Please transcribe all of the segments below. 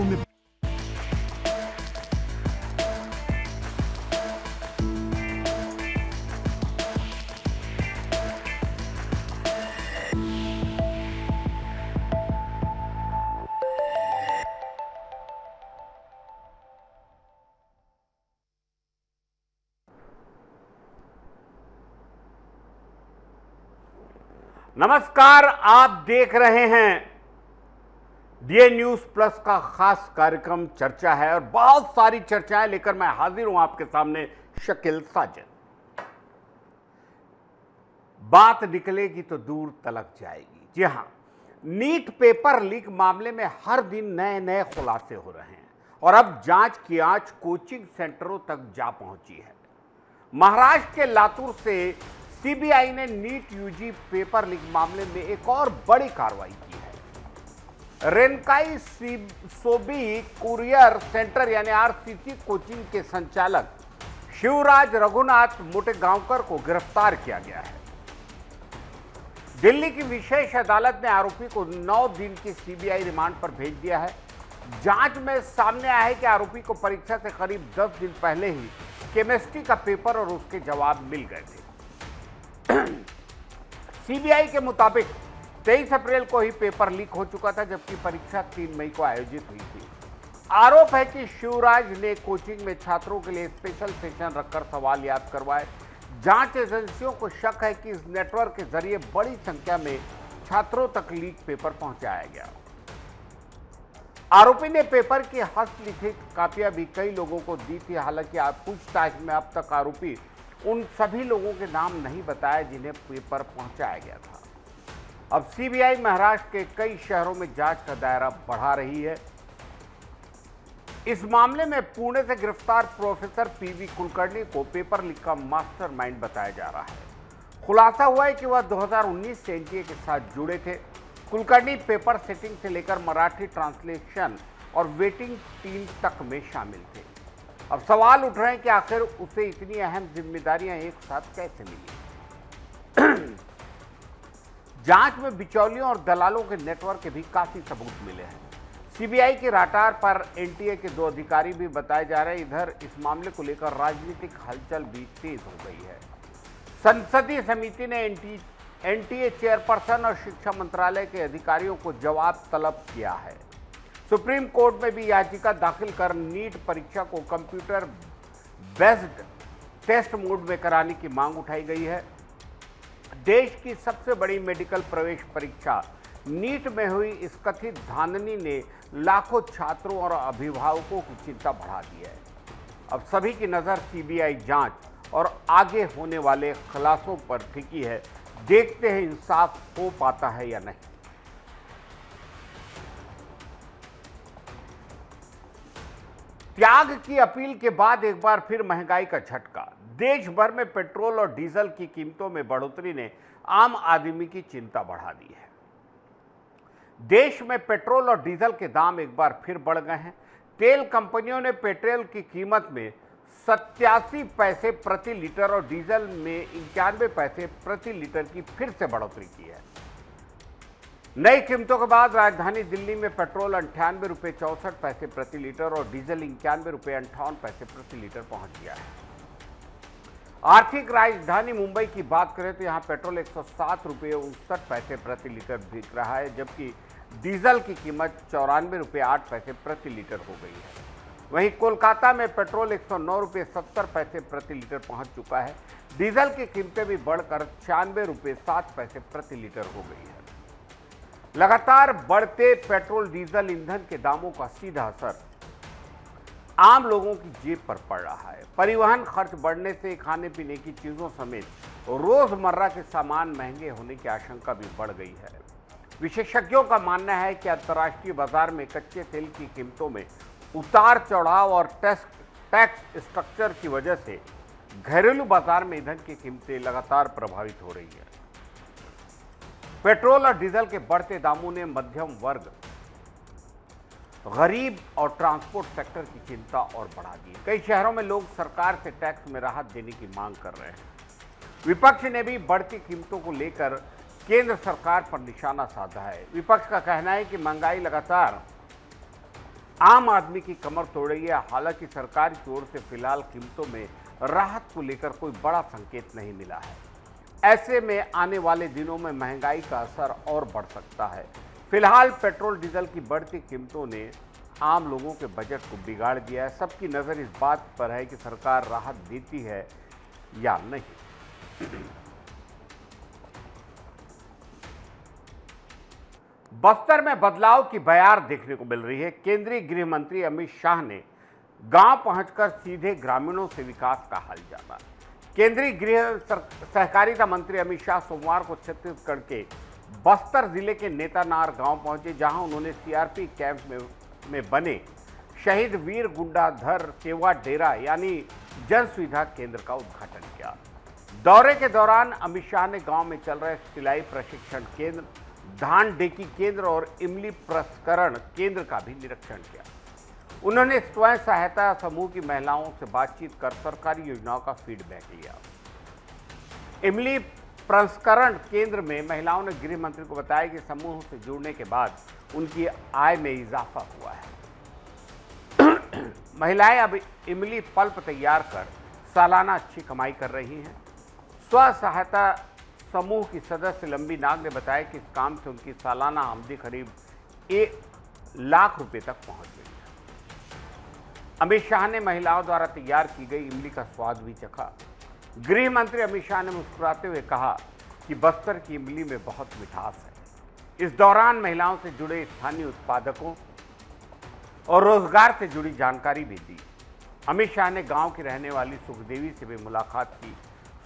इलाकों में नमस्कार, आप देख रहे हैं डीए न्यूज प्लस का खास कार्यक्रम चर्चा है और बहुत सारी चर्चाएं लेकर मैं हाजिर हूं आपके सामने शकील साजिद। बात निकलेगी तो दूर तलक जाएगी। जी हां, नीट पेपर लीक मामले में हर दिन नए नए खुलासे हो रहे हैं और अब जांच की आंच कोचिंग सेंटरों तक जा पहुंची है। महाराष्ट्र के लातूर से सीबीआई ने नीट यूजी पेपर लीक मामले में एक और बड़ी कार्रवाई की है। रेनकाई सोबी कुरियर सेंटर यानी आरसीसी कोचिंग के संचालक शिवराज रघुनाथ मोटेगांवकर को गिरफ्तार किया गया है। दिल्ली की विशेष अदालत ने आरोपी को 9 दिन की सीबीआई रिमांड पर भेज दिया है। जांच में सामने आया है कि आरोपी को परीक्षा से करीब 10 दिन पहले ही केमिस्ट्री का पेपर और उसके जवाब मिल गए थे। सीबीआई के मुताबिक 23 अप्रैल को ही पेपर लीक हो चुका था, जबकि परीक्षा 3 मई को आयोजित हुई थी। आरोप है कि शिवराज ने कोचिंग में छात्रों के लिए स्पेशल सेशन रखकर सवाल याद करवाए। जांच एजेंसियों को शक है कि इस नेटवर्क के जरिए बड़ी संख्या में छात्रों तक लीक पेपर पहुंचाया गया। आरोपी ने पेपर की हस्तलिखित कापियां भी कई लोगों को दी थी। हालांकि पूछताछ में अब तक आरोपी उन सभी लोगों के नाम नहीं बताए जिन्हें पेपर पहुंचाया गया था। अब सीबीआई महाराष्ट्र के कई शहरों में जांच का दायरा बढ़ा रही है। इस मामले में पुणे से गिरफ्तार प्रोफेसर पीवी कुलकर्णी को पेपर लीक का मास्टरमाइंड बताया जा रहा है। खुलासा हुआ है कि वह 2019 से एनटीए के साथ जुड़े थे। कुलकर्णी पेपर सेटिंग से लेकर मराठी ट्रांसलेशन और वेटिंग टीम तक में शामिल थे। अब सवाल उठ रहे हैं कि आखिर उसे इतनी अहम जिम्मेदारियां एक साथ कैसे मिली। जांच में बिचौलियों और दलालों के नेटवर्क के भी काफी सबूत मिले हैं। सीबीआई के राडार पर एनटीए के 2 अधिकारी भी बताए जा रहे हैं। इधर इस मामले को लेकर राजनीतिक हलचल भी तेज हो गई है। संसदीय समिति ने एनटीए चेयरपर्सन और शिक्षा मंत्रालय के अधिकारियों को जवाब तलब किया है। सुप्रीम कोर्ट में भी याचिका दाखिल कर नीट परीक्षा को कंप्यूटर बेस्ड टेस्ट मोड में कराने की मांग उठाई गई है। देश की सबसे बड़ी मेडिकल प्रवेश परीक्षा नीट में हुई इस कथित धांधली ने लाखों छात्रों और अभिभावकों की चिंता बढ़ा दी है। अब सभी की नज़र सीबीआई जांच और आगे होने वाले खुलासों पर टिकी है। देखते हैं इंसाफ हो पाता है या नहीं। त्याग की अपील के बाद एक बार फिर महंगाई का झटका। देश भर में पेट्रोल और डीजल की कीमतों में बढ़ोतरी ने आम आदमी की चिंता बढ़ा दी है। देश में पेट्रोल और डीजल के दाम एक बार फिर बढ़ गए हैं। तेल कंपनियों ने पेट्रोल की कीमत में 87 पैसे प्रति लीटर और डीजल में 91 पैसे प्रति लीटर की फिर से बढ़ोतरी की है। नई कीमतों के बाद राजधानी दिल्ली में पेट्रोल 98 रुपये 64 पैसे प्रति लीटर और डीजल 91 रुपये 58 पैसे प्रति लीटर पहुंच गया है। आर्थिक राजधानी मुंबई की बात करें तो यहां पेट्रोल 107 रुपये 59 पैसे प्रति लीटर बिक रहा है, जबकि डीजल की कीमत 94 रुपये 8 पैसे प्रति लीटर हो गई है। वहीं कोलकाता में पेट्रोल 109 रुपये 70 पैसे प्रति लीटर पहुंच चुका है। डीजल की कीमतें भी बढ़कर 96 रुपये 7 पैसे प्रति लीटर हो गई है। लगातार बढ़ते पेट्रोल डीजल ईंधन के दामों का सीधा असर आम लोगों की जेब पर पड़ रहा है। परिवहन खर्च बढ़ने से खाने पीने की चीजों समेत रोजमर्रा के सामान महंगे होने की आशंका भी बढ़ गई है। विशेषज्ञों का मानना है कि अंतर्राष्ट्रीय बाजार में कच्चे तेल की कीमतों में उतार चढ़ाव और टैक्स स्ट्रक्चर की वजह से घरेलू बाजार में ईंधन की कीमतें लगातार प्रभावित हो रही है। पेट्रोल और डीजल के बढ़ते दामों ने मध्यम वर्ग, गरीब और ट्रांसपोर्ट सेक्टर की चिंता और बढ़ा दी। कई शहरों में लोग सरकार से टैक्स में राहत देने की मांग कर रहे हैं। विपक्ष ने भी बढ़ती कीमतों को लेकर केंद्र सरकार पर निशाना साधा है। विपक्ष का कहना है कि महंगाई लगातार आम आदमी की कमर तोड़ रही है। हालांकि सरकार की ओर से फिलहाल कीमतों में राहत को लेकर कोई बड़ा संकेत नहीं मिला है। ऐसे में आने वाले दिनों में महंगाई का असर और बढ़ सकता है। फिलहाल पेट्रोल डीजल की बढ़ती कीमतों ने आम लोगों के बजट को बिगाड़ दिया है। सबकी नज़र इस बात पर है कि सरकार राहत देती है या नहीं। बस्तर में बदलाव की बयार देखने को मिल रही है। केंद्रीय गृह मंत्री अमित शाह ने गांव पहुंचकर सीधे ग्रामीणों से विकास का हाल जाना। केंद्रीय गृह सहकारिता मंत्री अमित शाह सोमवार को छत्तीसगढ़ के बस्तर जिले के नेतानार गांव पहुंचे, जहां उन्होंने सीआरपी कैंप में बने शहीद वीर गुंडाधर सेवा डेरा यानी जन सुविधा केंद्र का उद्घाटन किया। दौरे के दौरान अमित शाह ने गांव में चल रहे सिलाई प्रशिक्षण केंद्र, धान डेकी केंद्र और इमली प्रसंस्करण केंद्र का भी निरीक्षण किया। उन्होंने स्वयं सहायता समूह की महिलाओं से बातचीत कर सरकारी योजनाओं का फीडबैक लिया। इमली प्रसंस्करण केंद्र में महिलाओं ने गृह मंत्री को बताया कि समूह से जुड़ने के बाद उनकी आय में इजाफा हुआ है। महिलाएं अब इमली पल्प तैयार कर सालाना अच्छी कमाई कर रही हैं। स्व सहायता समूह की सदस्य लंबी नाग ने बताया कि इस काम से उनकी सालाना आमदनी करीब 1 लाख रुपए तक पहुंच गई है। अमित शाह ने महिलाओं द्वारा तैयार की गई इमली का स्वाद भी चखा। गृह मंत्री अमित शाह ने मुस्कुराते हुए कहा कि बस्तर की इमली में बहुत मिठास है। इस दौरान महिलाओं से जुड़े स्थानीय उत्पादकों और रोजगार से जुड़ी जानकारी भी दी। अमित शाह ने गांव की रहने वाली सुखदेवी से भी मुलाकात की।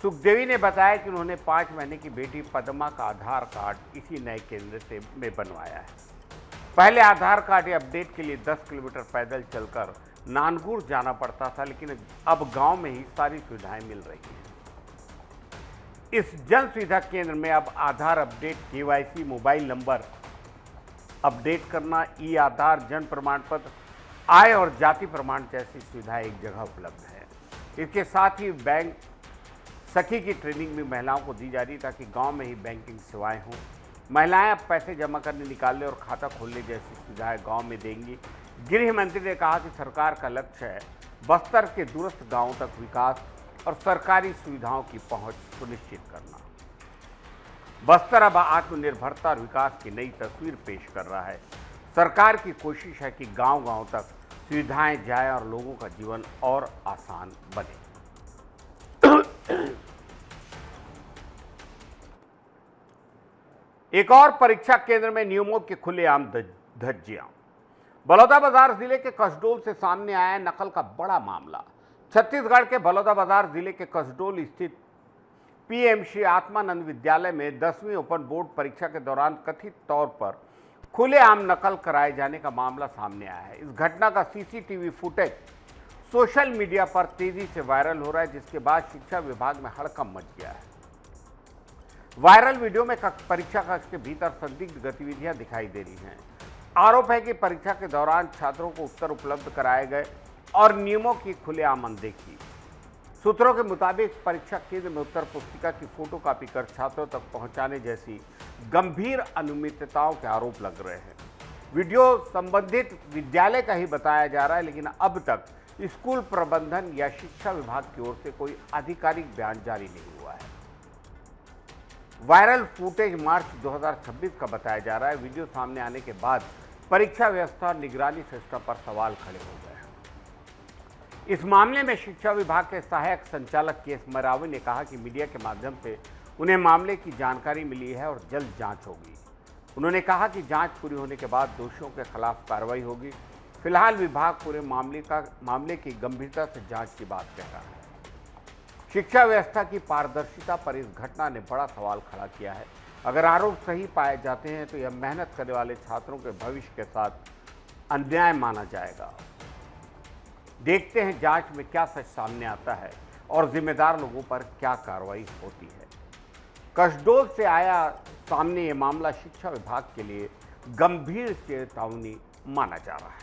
सुखदेवी ने बताया कि उन्होंने 5 महीने की बेटी पद्मा का आधार कार्ड इसी नए केंद्र में बनवाया है। पहले आधार कार्ड या अपडेट के लिए 10 किलोमीटर पैदल चलकर नानगुर जाना पड़ता था, लेकिन अब गांव में ही सारी सुविधाएं मिल रही हैं। इस जन सुविधा केंद्र में अब Aadhaar update, KYC, mobile number update करना, ई आधार, जन प्रमाण पत्र, आय और जाति प्रमाण जैसी सुविधाएं एक जगह उपलब्ध है। इसके साथ ही बैंक सखी की ट्रेनिंग भी महिलाओं को दी जा रही ताकि गांव में ही बैंकिंग सेवाएं हों। महिलाएं अब पैसे जमा करने, निकालने और खाता खोलने जैसी सुविधाएं गांव में देंगी। गृह मंत्री ने कहा कि सरकार का लक्ष्य है बस्तर के दूरस्थ गांवों तक विकास और सरकारी सुविधाओं की पहुंच सुनिश्चित करना। बस्तर अब आत्मनिर्भरता और विकास की नई तस्वीर पेश कर रहा है। सरकार की कोशिश है कि गांव-गांव तक सुविधाएं जाए और लोगों का जीवन और आसान बने। एक और परीक्षा केंद्र में नियमों के खुलेआम धज्जियां। बलौदाबाजार जिले के कसडोल से सामने आया नकल का बड़ा मामला। छत्तीसगढ़ के बलौदाबाजार जिले के कसडोल स्थित पीएम श्री आत्मानंद विद्यालय में 10वीं ओपन बोर्ड परीक्षा के दौरान कथित तौर पर खुलेआम नकल कराए जाने का मामला सामने आया है। इस घटना का सीसीटीवी फुटेज सोशल मीडिया पर तेजी से वायरल हो रहा है, जिसके बाद शिक्षा विभाग में हड़कंप मच गया है। वायरल वीडियो में परीक्षा कक्ष के भीतर संदिग्ध गतिविधियां दिखाई दे रही हैं। आरोप है कि परीक्षा के दौरान छात्रों को उत्तर उपलब्ध कराए गए और नियमों की खुलेआम अनदेखी। सूत्रों के मुताबिक परीक्षा केंद्र में उत्तर पुस्तिका की फोटोकॉपी कर छात्रों तक पहुंचाने जैसी गंभीर अनियमितताओं के आरोप लग रहे हैं। वीडियो संबंधित विद्यालय का ही बताया जा रहा है, लेकिन अब तक स्कूल प्रबंधन या शिक्षा विभाग की ओर से कोई आधिकारिक बयान जारी नहीं हुआ है। वायरल फुटेज मार्च 2026 का बताया जा रहा है। वीडियो सामने आने के बाद परीक्षा व्यवस्था और निगरानी सिस्टम पर सवाल खड़े हो गए हैं। इस मामले में शिक्षा विभाग के सहायक संचालक के एस मरावी ने कहा कि मीडिया के माध्यम से उन्हें मामले की जानकारी मिली है और जल्द जांच होगी। उन्होंने कहा कि जांच पूरी होने के बाद दोषियों के खिलाफ कार्रवाई होगी। फिलहाल विभाग पूरे मामले की गंभीरता से जांच की बात कह रहा है। शिक्षा व्यवस्था की पारदर्शिता पर इस घटना ने बड़ा सवाल खड़ा किया है। अगर आरोप सही पाए जाते हैं तो यह मेहनत करने वाले छात्रों के भविष्य के साथ अन्याय माना जाएगा। देखते हैं जांच में क्या सच सामने आता है और जिम्मेदार लोगों पर क्या कार्रवाई होती है। कसडोल से आया सामने ये मामला शिक्षा विभाग के लिए गंभीर चेतावनी माना जा रहा है।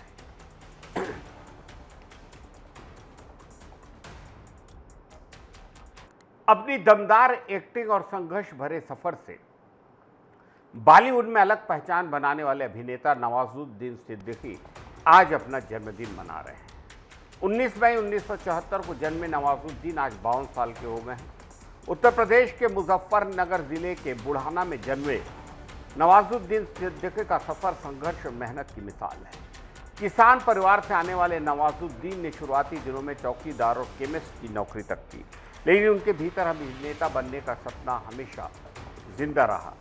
अपनी दमदार एक्टिंग और संघर्ष भरे सफर से बॉलीवुड में अलग पहचान बनाने वाले अभिनेता नवाजुद्दीन सिद्दीकी आज अपना जन्मदिन मना रहे हैं। 19 मई 1974 को जन्मे नवाजुद्दीन आज 52 साल के हो गए हैं। उत्तर प्रदेश के मुजफ्फरनगर जिले के बुढ़ाना में जन्मे नवाजुद्दीन सिद्दीकी का सफर संघर्ष और मेहनत की मिसाल है। किसान परिवार से आने वाले नवाजुद्दीन ने शुरुआती दिनों में चौकीदार और केमिस्ट की नौकरी तक की, लेकिन उनके भीतर अभिनेता बनने का सपना हमेशा जिंदा रहा।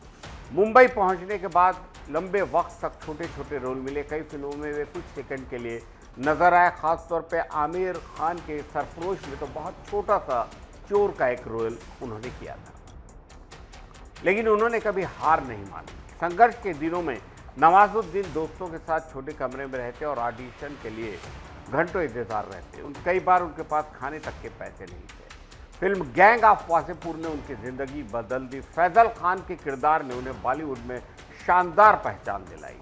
मुंबई पहुंचने के बाद लंबे वक्त तक छोटे छोटे रोल मिले। कई फिल्मों में वे कुछ सेकंड के लिए नजर आए। खासतौर पे आमिर खान के सरफरोश में तो बहुत छोटा सा चोर का एक रोल उन्होंने किया था, लेकिन उन्होंने कभी हार नहीं मानी। संघर्ष के दिनों में नवाजुद्दीन दोस्तों के साथ छोटे कमरे में रहते और ऑडिशन के लिए घंटों इंतजार रहते। कई बार उनके पास खाने तक के पैसे नहीं थे। फिल्म गैंग ऑफ वासेपुर ने उनकी जिंदगी बदल दी। फैजल खान के किरदार ने उन्हें बॉलीवुड में शानदार पहचान दिलाई।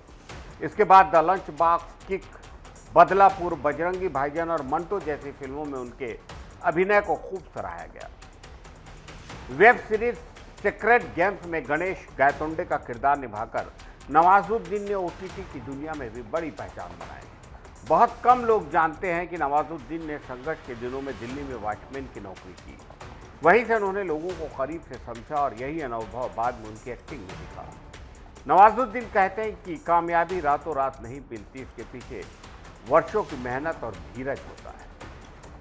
इसके बाद the lunch box, kick, Badlapur, Bajrangi भाईजान और मंटो जैसी फिल्मों में उनके अभिनय को खूब सराहा गया। वेब सीरीज सीक्रेट गेम्स में गणेश गायतोंडे का किरदार निभाकर नवाजुद्दीन ने ओटीटी की दुनिया में भी बड़ी पहचान बनाई। बहुत कम लोग जानते हैं कि नवाजुद्दीन ने संघर्ष के दिनों में दिल्ली में वॉचमैन की नौकरी की। वहीं से उन्होंने लोगों को करीब से समझा और यही अनुभव बाद में उनकी एक्टिंग में दिखा। नवाजुद्दीन कहते हैं कि कामयाबी रातों रात नहीं मिलती, इसके पीछे वर्षों की मेहनत और धीरज होता है।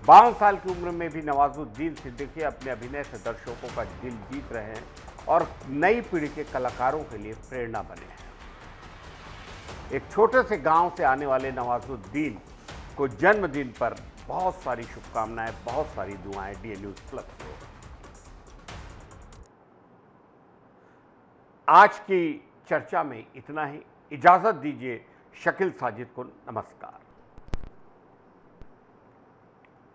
52 साल की उम्र में भी नवाजुद्दीन सिद्दीकी अपने अभिनय से दर्शकों का दिल जीत रहे हैं और नई पीढ़ी के कलाकारों के लिए प्रेरणा बने हैं। एक छोटे से गांव से आने वाले नवाजुद्दीन को जन्मदिन पर बहुत सारी शुभकामनाएं, बहुत सारी दुआएं DA न्यूज़ प्लस को। आज की चर्चा में इतना ही। इजाजत दीजिए। शकील साजिद को नमस्कार।